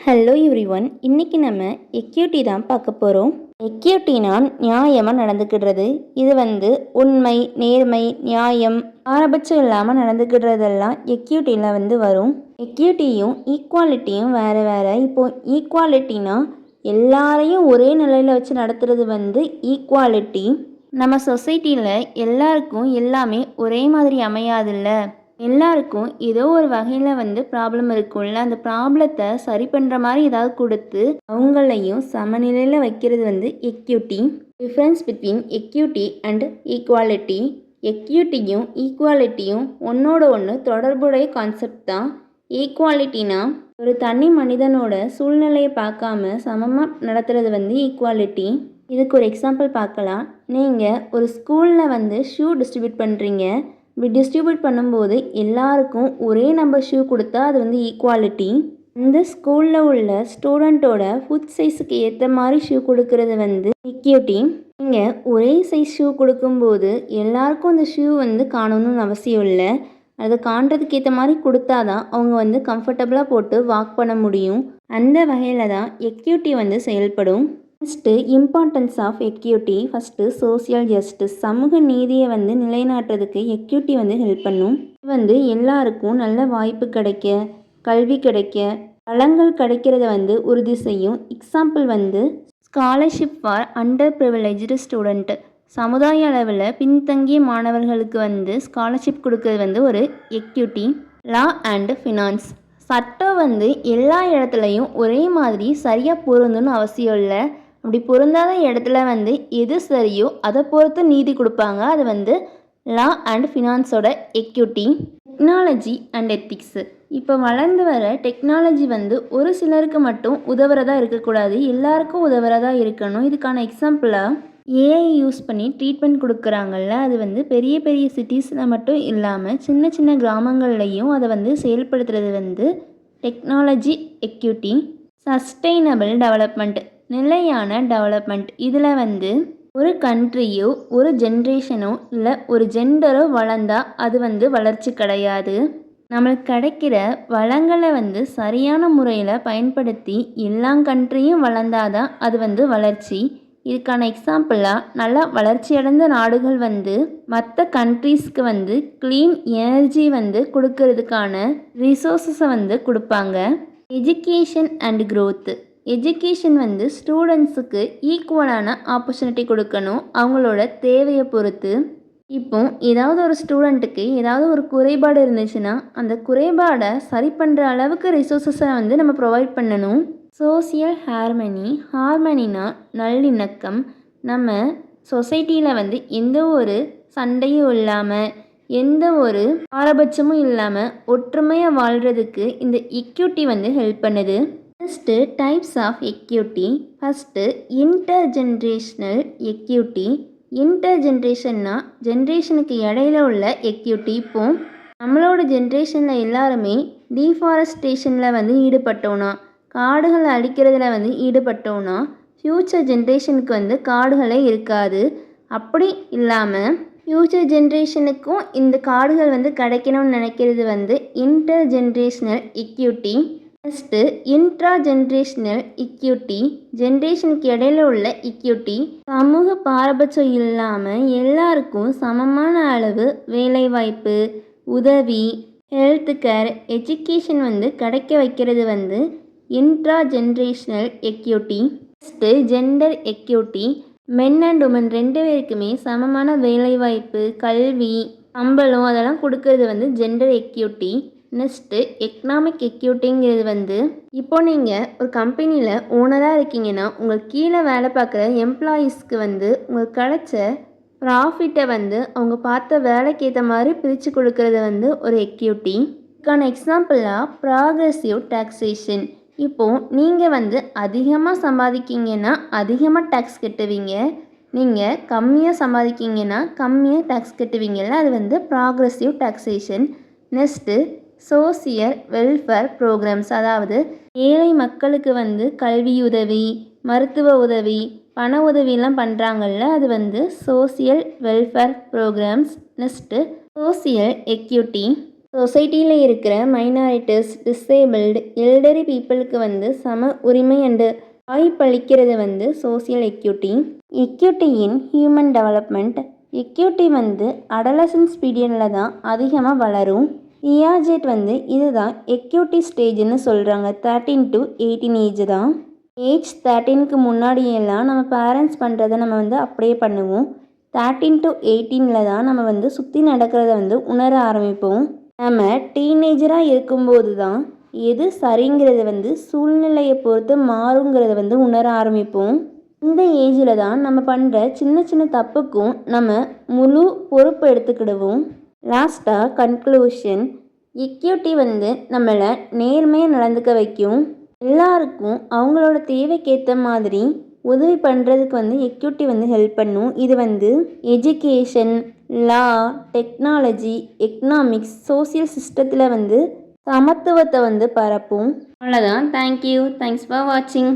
Hello everyone, இன்றைக்கி நம்ம equity தான் பார்க்க போகிறோம். எக்யூட்டினா நியாயமாக நடந்துக்கிடுறது. இது உண்மை, நேர்மை, நியாயம், பாரபட்சம் இல்லாமல் நடந்துக்கிடுறதெல்லாம் எக்யூட்டியில் வரும். எக்யூட்டியும் ஈக்குவாலிட்டியும் வேறு வேறு. இப்போது ஈக்குவாலிட்டினா எல்லாரையும் ஒரே நிலையில் வச்சு நடத்துறது ஈக்குவாலிட்டி. நம்ம சொசைட்டியில் எல்லாருக்கும் எல்லாமே ஒரே மாதிரி அமையாதுல்ல. எல்லாருக்கும் ஏதோ ஒரு வகையில் ப்ராப்ளம் இருக்கும்ல. அந்த ப்ராப்ளத்தை சரி பண்ணுற மாதிரி ஏதாவது கொடுத்து அவங்களையும் சமநிலையில் வைக்கிறது equity. Difference between equity and equality. எக்யூட்டியும் ஈக்குவாலிட்டியும் ஒன்றோட ஒன்று தொடர்புடைய கான்செப்ட் தான். ஈக்குவாலிட்டினா ஒரு தனி மனிதனோட சூழ்நிலையை பார்க்காம சமமாக நடத்துறது ஈக்குவாலிட்டி. இதுக்கு ஒரு எக்ஸாம்பிள் பார்க்கலாம். நீங்கள் ஒரு ஸ்கூலில் ஷூ டிஸ்ட்ரிபியூட் பண்ணுறீங்க. இப்படி டிஸ்ட்ரிபியூட் பண்ணும்போது எல்லாருக்கும் ஒரே நம்பர் ஷூ கொடுத்தா அது ஈக்குவாலிட்டி. இந்த ஸ்கூலில் உள்ள ஸ்டூடெண்ட்டோட ஃபுட் சைஸுக்கு ஏற்ற மாதிரி ஷூ கொடுக்கறது எக்யூட்டி. நீங்கள் ஒரே சைஸ் ஷூ கொடுக்கும்போது எல்லாருக்கும் அந்த ஷூ காணணும்னு அவசியம் இல்லை. அதை காண்றதுக்கு ஏற்ற மாதிரி கொடுத்தா தான் அவங்க கம்ஃபர்டபுளாக போட்டு வாக் பண்ண முடியும். அந்த வகையில் தான் எக்யூட்டி செயல்படும். First importance of equity. First social justice, சமூக நீதியை நிலைநாட்டுறதுக்கு எக்யூட்டி ஹெல்ப் பண்ணும். எல்லாருக்கும் நல்ல வாய்ப்பு கிடைக்க, கல்வி கிடைக்க, வளங்கள் கிடைக்கிறத உறுதி செய்யும். Example scholarship for under privileged student. சமுதாய அளவில் பின்தங்கிய மாணவர்களுக்கு ஸ்காலர்ஷிப் கொடுக்கறது ஒரு எக்யூட்டி. Law and finance. சட்டம் எல்லா இடத்துலையும் ஒரே மாதிரி சரியாக பொருந்துன்னு அவசியம் இல்லை. அப்படி பொருந்தாத இடத்துல எது சரியோ அதை பொறுத்து நீதி கொடுப்பாங்க. அது லா அண்ட் ஃபினான்ஸோட எக்யூட்டி. Technology and ethics. இப்போ வளர்ந்து வர டெக்னாலஜி ஒரு சிலருக்கு மட்டும் உதவுறதா இருக்கக்கூடாது, எல்லாருக்கும் உதவுறதா இருக்கணும். இதுக்கான எக்ஸாம்பிளாக ஏஐ யூஸ் பண்ணி ட்ரீட்மெண்ட் கொடுக்குறாங்கல்ல. அது பெரிய பெரிய சிட்டிஸில் மட்டும் இல்லாமல் சின்ன சின்ன கிராமங்கள்லையும் அதை செயல்படுத்துறது டெக்னாலஜி எக்யூட்டி. சஸ்டெய்னபிள் டெவலப்மெண்ட், நிலையான டெவலப்மெண்ட். இதில் ஒரு கண்ட்ரியோ ஒரு ஜென்ரேஷனோ இல்லை ஒரு ஜெண்டரோ வளர்ந்தால் அது வளர்ச்சி கிடையாது. நம்மளுக்கு கிடைக்கிற வளங்களை சரியான முறையில் பயன்படுத்தி எல்லா கண்ட்ரியும் வளர்ந்தாதான் அது வளர்ச்சி. இதுக்கான எக்ஸாம்பிளாக நல்லா வளர்ச்சியடைந்த நாடுகள் மற்ற கண்ட்ரீஸ்க்கு க்ளீன் எனர்ஜி கொடுக்கறதுக்கான ரிசோர்ஸஸை கொடுப்பாங்க. Education and growth. எஜுகேஷன் ஸ்டூடெண்ட்ஸுக்கு ஈக்குவலான ஆப்பர்ச்சுனிட்டி கொடுக்கணும் அவங்களோட தேவையை பொறுத்து. இப்போ ஏதாவது ஒரு ஸ்டூடெண்ட்டுக்கு ஏதாவது ஒரு குறைபாடு இருந்துச்சுன்னா அந்த குறைபாடை சரி பண்ணுற அளவுக்கு ரிசோர்ஸஸை நம்ம ப்ரொவைட் பண்ணணும். Social harmony. ஹார்மனினா நல்லிணக்கம். நம்ம சொசைட்டியில் எந்த ஒரு சண்டையும் இல்லாமல் எந்த ஒரு பாரபட்சமும் இல்லாமல் ஒற்றுமையாக வாழ்கிறதுக்கு இந்த எக்யூட்டி ஹெல்ப் பண்ணுது. First types of equity. First intergenerational equity. இன்டர் ஜென்ரேஷன்னா ஜென்ரேஷனுக்கு இடையில உள்ள எக்யூட்டி. இப்போது நம்மளோட ஜென்ரேஷனில் எல்லாருமே டீஃபாரஸ்டேஷனில் ஈடுபட்டோன்னா, காடுகளை அழிக்கிறதுல ஈடுபட்டோன்னா ஃப்யூச்சர் ஜென்ரேஷனுக்கு காடுகளே இருக்காது. அப்படி இல்லாமல் ஃப்யூச்சர் ஜென்ரேஷனுக்கும் இந்த காடுகள் கிடைக்கணும்னு நினைக்கிறது intergenerational equity. First intragenerational equity. ஜென்ரேஷனுக்கு இடையில உள்ள எக்யூட்டி. சமூக பாரபட்சம் இல்லாமல் எல்லாருக்கும் சமமான அளவு வேலைவாய்ப்பு, உதவி, ஹெல்த் கேர், எஜுகேஷன் கிடைக்க வைக்கிறது intragenerational equity. First gender equity. Men and women ரெண்டு பேருக்குமே சமமான வேலைவாய்ப்பு, கல்வி, சம்பளம் அதெல்லாம் கொடுக்கறது ஜெண்டர் எக்யூட்டி. நெக்ஸ்ட்டு எக்கனாமிக் எக்யூட்டிங்கிறது இப்போ நீங்கள் ஒரு கம்பெனியில் ஓனராக இருக்கீங்கன்னா உங்களுக்கு கீழே வேலை பார்க்குற எம்ப்ளாயீஸ்க்கு உங்களுக்கு கிடைச்ச ப்ராஃபிட்டை அவங்க பார்த்த வேலைக்கு ஏற்ற மாதிரி பிரித்து கொடுக்கறது ஒரு எக்யூட்டி. இதுக்கான எக்ஸாம்பிளாக ப்ராக்ரெசிவ் டாக்ஸேஷன். இப்போது நீங்கள் அதிகமாக சம்பாதிக்கிங்கன்னா அதிகமாக டேக்ஸ் கட்டுவீங்க, நீங்கள் கம்மியாக சம்பாதிக்கிங்கன்னா கம்மியாக டேக்ஸ் கட்டுவீங்கல்ல. அது progressive taxation. Next social welfare programs. அதாவது ஏழை மக்களுக்கு கல்வியுதவி, மருத்துவ உதவி, பண உதவியெல்லாம் பண்ணுறாங்கல்ல. அது social welfare programs. Next social equity. சொசைட்டியில் இருக்கிற மைனாரிட்டிஸ், டிசேபிள்டு, எல்டரி பீப்புளுக்கு வந்து சம உரிமை அண்டு வாய்ப்பளிக்கிறது வந்து சோசியல் எக்யூட்டி. எக்யூட்டியின் ஹியூமன் டெவலப்மெண்ட். எக்யூட்டி வந்து அடலசன்ஸ் பீரியடில் தான் அதிகமாக வளரும். பியாஜெட் வந்து இதுதான் எக்யூட்டி ஸ்டேஜ்னு சொல்கிறாங்க. 13 to 18 ஏஜ் தான். ஏஜ் 13க்கு முன்னாடியெல்லாம் நம்ம பேரண்ட்ஸ் பண்ணுறதை நம்ம வந்து அப்படியே பண்ணுவோம். 13 to 18 தான் நம்ம வந்து சுற்றி நடக்கிறத வந்து உணர ஆரம்பிப்போம். நம்ம டீனேஜராக இருக்கும்போது தான் எது சரிங்கிறது வந்து சூழ்நிலையை பொறுத்து மாறுங்கிறத வந்து உணர ஆரம்பிப்போம். இந்த ஏஜில் தான் நம்ம பண்ணுற சின்ன சின்ன தப்புக்கும் நம்ம முழு பொறுப்பு எடுத்துக்கிடுவோம். லாஸ்ட்டாக கன்க்ளூஷன். எக்யூட்டி வந்து நம்மளை நேர்மையாக நடந்துக்க வைக்கும். எல்லாருக்கும் அவங்களோட தேவைக்கேற்ற மாதிரி உதவி பண்ணுறதுக்கு வந்து எக்யூட்டி வந்து ஹெல்ப் பண்ணும். இது வந்து எஜுகேஷன், லா, டெக்னாலஜி, எக்கனாமிக்ஸ், சோசியல் சிஸ்டத்தில் வந்து சமத்துவத்தை வந்து பரப்பும். அவ்வளோதான். தேங்க்யூ. தேங்க்ஸ் ஃபார் வாட்சிங்.